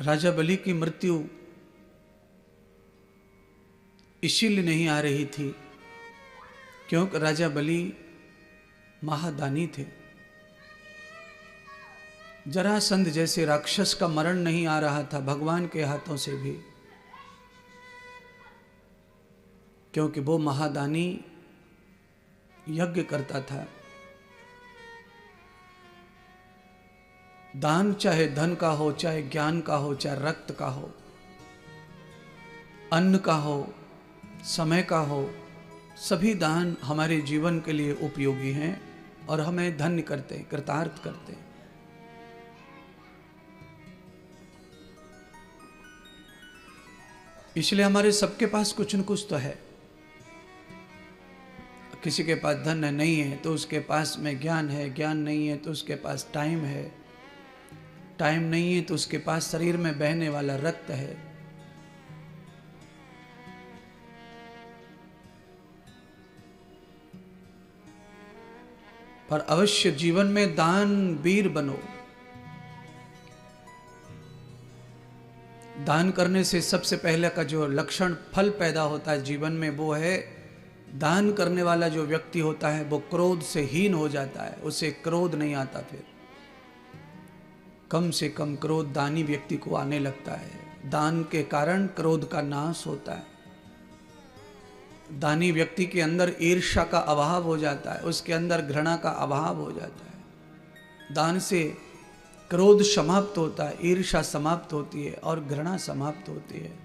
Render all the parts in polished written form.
राजा बलि की मृत्यु इसीलिए नहीं आ रही थी क्योंकि राजा बलि महादानी थे। जरासंध जैसे राक्षस का मरण नहीं आ रहा था भगवान के हाथों से भी, क्योंकि वो महादानी यज्ञ करता था। दान चाहे धन का हो, चाहे ज्ञान का हो, चाहे रक्त का हो, अन्न का हो, समय का हो, सभी दान हमारे जीवन के लिए उपयोगी हैं और हमें धन्य करते हैं, कृतार्थ करते हैं। इसलिए हमारे सबके पास कुछ न कुछ तो है। किसी के पास धन नहीं है तो उसके पास में ज्ञान है, ज्ञान नहीं है तो उसके पास टाइम है, टाइम नहीं है तो उसके पास शरीर में बहने वाला रक्त है। पर अवश्य जीवन में दान वीर बनो। दान करने से सबसे पहले का जो लक्षण फल पैदा होता है जीवन में वो है, दान करने वाला जो व्यक्ति होता है वो क्रोध से हीन हो जाता है, उसे क्रोध नहीं आता। फिर कम से कम क्रोध दानी व्यक्ति को आने लगता है। दान के कारण क्रोध का नाश होता है। दानी व्यक्ति के अंदर ईर्ष्या का अभाव हो जाता है, उसके अंदर घृणा का अभाव हो जाता है। दान से क्रोध समाप्त होता है, ईर्ष्या समाप्त होती है और घृणा समाप्त होती है।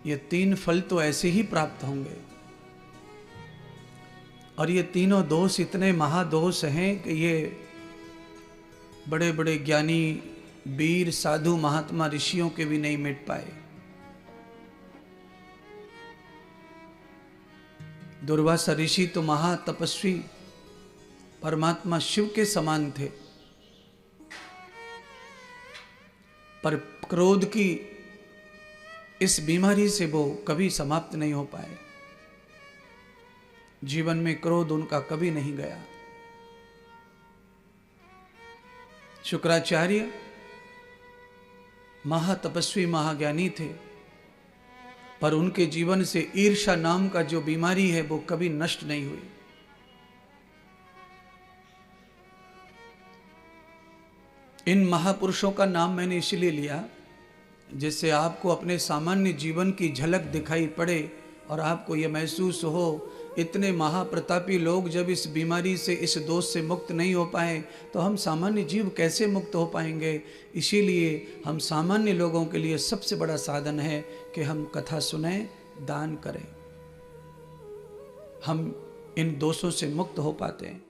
ये तीन फल तो ऐसे ही प्राप्त होंगे। और ये तीनों दोष इतने महादोष हैं कि ये बड़े बड़े ज्ञानी वीर साधु महात्मा ऋषियों के भी नहीं मिट पाए। दुर्वासा ऋषि तो महातपस्वी परमात्मा शिव के समान थे, पर क्रोध की इस बीमारी से वो कभी समाप्त नहीं हो पाए। जीवन में क्रोध उनका कभी नहीं गया। शुक्राचार्य महातपस्वी महाज्ञानी थे, पर उनके जीवन से ईर्ष्या नाम का जो बीमारी है वो कभी नष्ट नहीं हुई। इन महापुरुषों का नाम मैंने इसलिए लिया जिससे आपको अपने सामान्य जीवन की झलक दिखाई पड़े और आपको यह महसूस हो, इतने महाप्रतापी लोग जब इस बीमारी से, इस दोष से मुक्त नहीं हो पाए तो हम सामान्य जीव कैसे मुक्त हो पाएंगे। इसीलिए हम सामान्य लोगों के लिए सबसे बड़ा साधन है कि हम कथा सुनें, दान करें। हम इन दोषों से मुक्त हो पाते हैं।